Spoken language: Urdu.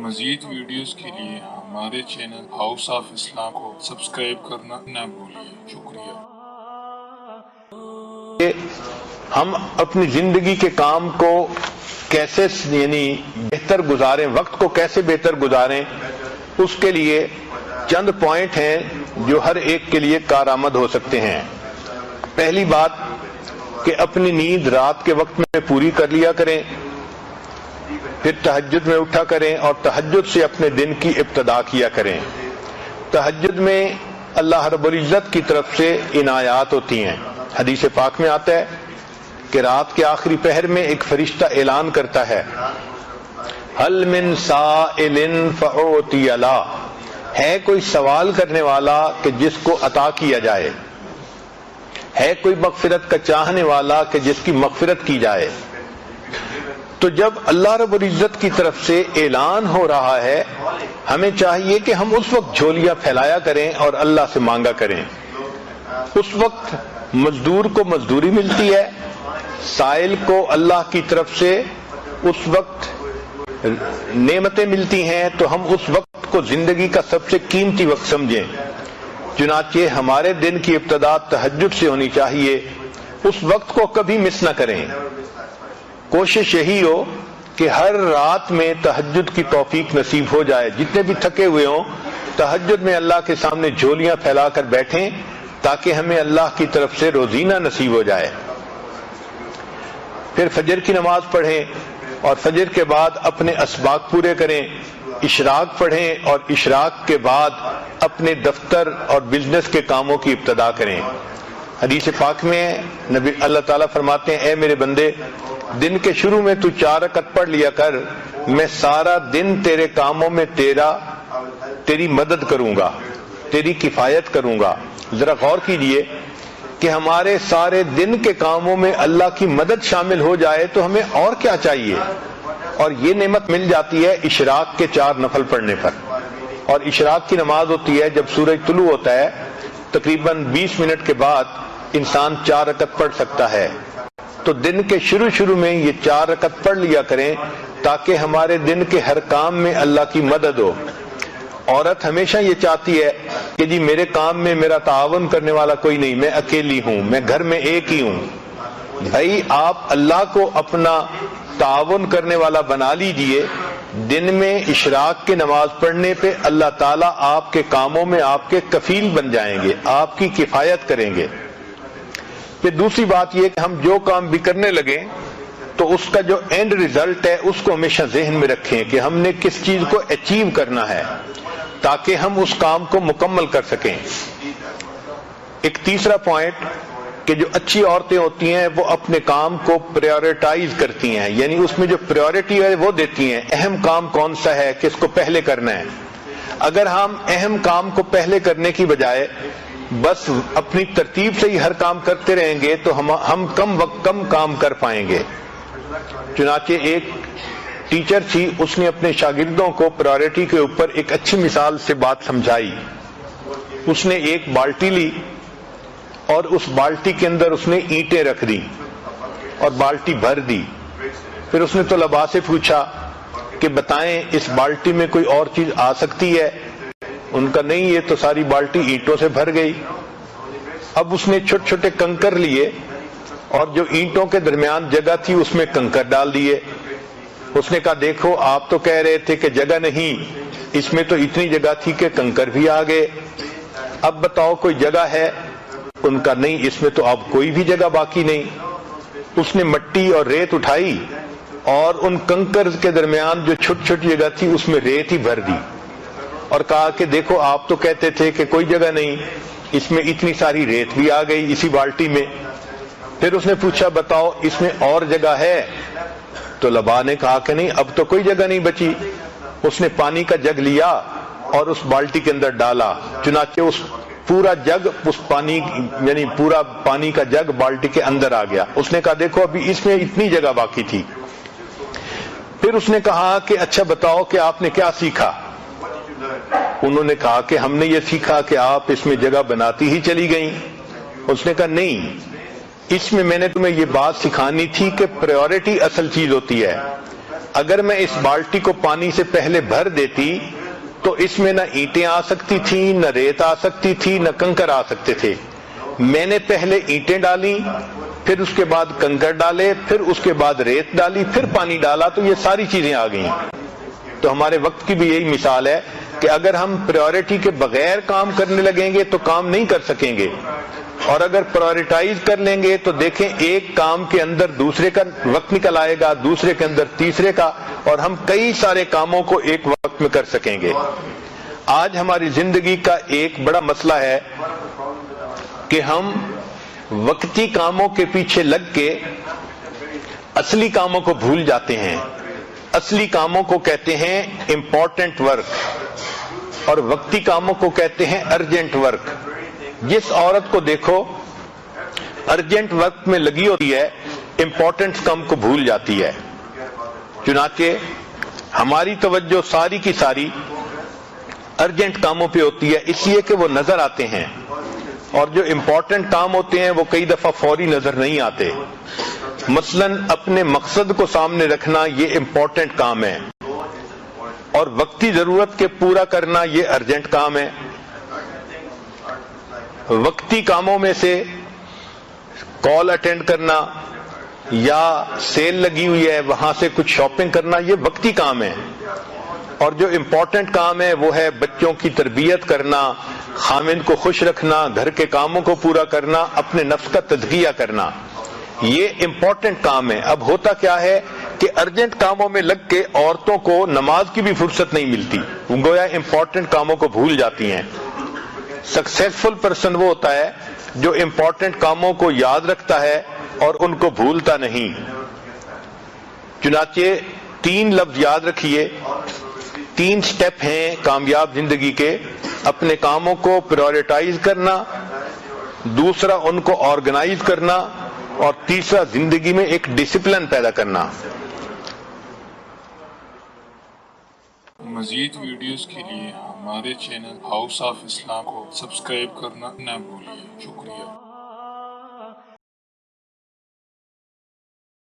مزید ویڈیوز کے لیے ہمارے چینل ہاؤس آف اسلام کو سبسکرائب کرنا نہ بھولیے۔ شکریہ۔ ہم اپنی زندگی کے کام کو کیسے بہتر گزاریں، وقت کو کیسے بہتر گزاریں، اس کے لیے چند پوائنٹ ہیں جو ہر ایک کے لیے کارآمد ہو سکتے ہیں۔ پہلی بات کہ اپنی نیند رات کے وقت میں پوری کر لیا کریں، پھر تہجد میں اٹھا کریں اور تہجد سے اپنے دن کی ابتدا کیا کریں۔ تہجد میں اللہ رب العزت کی طرف سے عنایات ہوتی ہیں۔ حدیث پاک میں آتا ہے کہ رات کے آخری پہر میں ایک فرشتہ اعلان کرتا ہے، هل من سائل فأعطی له، ہے کوئی سوال کرنے والا کہ جس کو عطا کیا جائے، ہے کوئی مغفرت کا چاہنے والا کہ جس کی مغفرت کی جائے۔ تو جب اللہ رب العزت کی طرف سے اعلان ہو رہا ہے، ہمیں چاہیے کہ ہم اس وقت جھولیاں پھیلایا کریں اور اللہ سے مانگا کریں۔ اس وقت مزدور کو مزدوری ملتی ہے، سائل کو اللہ کی طرف سے اس وقت نعمتیں ملتی ہیں، تو ہم اس وقت کو زندگی کا سب سے قیمتی وقت سمجھیں۔ چنانچہ ہمارے دن کی ابتدا تہجد سے ہونی چاہیے، اس وقت کو کبھی مس نہ کریں۔ کوشش یہی ہو کہ ہر رات میں تہجد کی توفیق نصیب ہو جائے، جتنے بھی تھکے ہوئے ہوں تہجد میں اللہ کے سامنے جھولیاں پھیلا کر بیٹھیں تاکہ ہمیں اللہ کی طرف سے روزینہ نصیب ہو جائے۔ پھر فجر کی نماز پڑھیں اور فجر کے بعد اپنے اسباق پورے کریں، اشراق پڑھیں اور اشراق کے بعد اپنے دفتر اور بزنس کے کاموں کی ابتدا کریں۔ حدیث پاک میں نبی اللہ تعالیٰ فرماتے ہیں، اے میرے بندے، دن کے شروع میں تو 4 رکعت پڑھ لیا کر، میں سارا دن تیرے کاموں میں تیری مدد کروں گا، تیری کفایت کروں گا۔ ذرا غور کیجئے کہ ہمارے سارے دن کے کاموں میں اللہ کی مدد شامل ہو جائے تو ہمیں اور کیا چاہیے؟ اور یہ نعمت مل جاتی ہے اشراق کے 4 نفل پڑھنے پر۔ اور اشراق کی نماز ہوتی ہے جب سورج طلوع ہوتا ہے، تقریباً 20 منٹ کے بعد انسان 4 رکعت پڑھ سکتا ہے۔ تو دن کے شروع میں یہ 4 رکعت پڑھ لیا کریں تاکہ ہمارے دن کے ہر کام میں اللہ کی مدد ہو۔ عورت ہمیشہ یہ چاہتی ہے کہ جی میرے کام میں میرا تعاون کرنے والا کوئی نہیں، میں اکیلی ہوں، میں گھر میں ایک ہی ہوں۔ بھائی آپ اللہ کو اپنا تعاون کرنے والا بنا لیجئے، دن میں اشراق کی نماز پڑھنے پہ اللہ تعالیٰ آپ کے کاموں میں آپ کے کفیل بن جائیں گے، آپ کی کفایت کریں گے۔ پھر دوسری بات یہ کہ ہم جو کام بھی کرنے لگیں تو اس کا جو اینڈ ریزلٹ ہے اس کو ہمیشہ ذہن میں رکھیں کہ ہم نے کس چیز کو اچیو کرنا ہے تاکہ ہم اس کام کو مکمل کر سکیں۔ ایک تیسرا پوائنٹ کہ جو اچھی عورتیں ہوتی ہیں وہ اپنے کام کو پریورٹائز کرتی ہیں، یعنی اس میں جو پریورٹی ہے وہ دیتی ہیں، اہم کام کون سا ہے، کس کو پہلے کرنا ہے۔ اگر ہم اہم کام کو پہلے کرنے کی بجائے بس اپنی ترتیب سے ہی ہر کام کرتے رہیں گے تو ہم کم کام کر پائیں گے۔ چنانچہ ایک ٹیچر تھی، اس نے اپنے شاگردوں کو پرائورٹی کے اوپر ایک اچھی مثال سے بات سمجھائی۔ اس نے ایک بالٹی لی اور اس بالٹی کے اندر اس نے اینٹیں رکھ دی اور بالٹی بھر دی۔ پھر اس نے طلباء سے پوچھا کہ بتائیں اس بالٹی میں کوئی اور چیز آ سکتی ہے؟ ان کا نہیں، یہ تو ساری بالٹی اینٹوں سے بھر گئی۔ اب اس نے چھوٹے چھوٹے کنکر لیے اور جو اینٹوں کے درمیان جگہ تھی اس میں کنکر ڈال دیے۔ اس نے کہا دیکھو آپ تو کہہ رہے تھے کہ جگہ نہیں، اس میں تو اتنی جگہ تھی کہ کنکر بھی آ گئے، اب بتاؤ کوئی جگہ ہے؟ ان کا نہیں، اس میں تو اب کوئی بھی جگہ باقی نہیں۔ اس نے مٹی اور ریت اٹھائی اور ان کنکر کے درمیان جو چھوٹی چھوٹی جگہ تھی اس میں ریت ہی بھر دی اور کہا کہ دیکھو آپ تو کہتے تھے کہ کوئی جگہ نہیں، اس میں اتنی ساری ریت بھی آ گئی اسی بالٹی میں۔ پھر اس نے پوچھا بتاؤ اس میں اور جگہ ہے؟ تو طلباء نے کہا کہ نہیں، اب تو کوئی جگہ نہیں بچی۔ اس نے پانی کا جگ لیا اور اس بالٹی کے اندر ڈالا، چنانچہ اس پورا جگ پورا پانی کا جگ بالٹی کے اندر آ گیا۔ اس نے کہا دیکھو ابھی اس میں اتنی جگہ باقی تھی۔ پھر اس نے کہا کہ اچھا بتاؤ کہ آپ نے کیا سیکھا؟ انہوں نے کہا کہ ہم نے یہ سیکھا کہ آپ اس میں جگہ بناتی ہی چلی گئیں۔ اس نے کہا نہیں، اس میں نے تمہیں یہ بات سکھانی تھی کہ پریورٹی اصل چیز ہوتی ہے۔ اگر میں اس بالٹی کو پانی سے پہلے بھر دیتی تو اس میں نہ اینٹیں آ سکتی تھیں، نہ ریت آ سکتی تھی، نہ کنکر آ سکتے تھے۔ میں نے پہلے اینٹیں ڈالی، پھر اس کے بعد کنکر ڈالے، پھر اس کے بعد ریت ڈالی، پھر پانی ڈالا، تو یہ ساری چیزیں آ گئیں۔ تو ہمارے وقت کی بھی یہی مثال ہے کہ اگر ہم پریورٹی کے بغیر کام کرنے لگیں گے تو کام نہیں کر سکیں گے، اور اگر پرائورٹائز کر لیں گے تو دیکھیں ایک کام کے اندر دوسرے کا وقت نکل آئے گا، دوسرے کے اندر تیسرے کا، اور ہم کئی سارے کاموں کو ایک وقت میں کر سکیں گے۔ آج ہماری زندگی کا ایک بڑا مسئلہ ہے کہ ہم وقتی کاموں کے پیچھے لگ کے اصلی کاموں کو بھول جاتے ہیں۔ اصلی کاموں کو کہتے ہیں امپورٹنٹ ورک، اور وقتی کاموں کو کہتے ہیں ارجنٹ ورک۔ جس عورت کو دیکھو ارجنٹ ورک میں لگی ہوتی ہے، امپورٹنٹ کام کو بھول جاتی ہے۔ چنانچہ ہماری توجہ ساری کی ساری ارجنٹ کاموں پہ ہوتی ہے، اس لیے کہ وہ نظر آتے ہیں، اور جو امپورٹنٹ کام ہوتے ہیں وہ کئی دفعہ فوری نظر نہیں آتے۔ مثلاً اپنے مقصد کو سامنے رکھنا یہ امپورٹنٹ کام ہے، اور وقتی ضرورت کے پورا کرنا یہ ارجنٹ کام ہے۔ وقتی کاموں میں سے کال اٹینڈ کرنا یا سیل لگی ہوئی ہے وہاں سے کچھ شاپنگ کرنا یہ وقتی کام ہے، اور جو امپورٹنٹ کام ہے وہ ہے بچوں کی تربیت کرنا، خامند کو خوش رکھنا، گھر کے کاموں کو پورا کرنا، اپنے نفس کا تزکیہ کرنا، یہ امپورٹنٹ کام ہے۔ اب ہوتا کیا ہے کہ ارجنٹ کاموں میں لگ کے عورتوں کو نماز کی بھی فرصت نہیں ملتی، گویا امپورٹنٹ کاموں کو بھول جاتی ہیں۔ سکسیسفل پرسن وہ ہوتا ہے جو امپورٹنٹ کاموں کو یاد رکھتا ہے اور ان کو بھولتا نہیں۔ چنانچہ 3 لفظ یاد رکھیے، 3 سٹیپ ہیں کامیاب زندگی کے: اپنے کاموں کو پریورٹائز کرنا، دوسرا ان کو آرگنائز کرنا، اور تیسرا زندگی میں ایک ڈسپلن پیدا کرنا۔ مزید ویڈیوز کے لیے ہمارے چینل ہاؤس آف اسلام کو سبسکرائب کرنا نہ بھولیے۔ شکریہ۔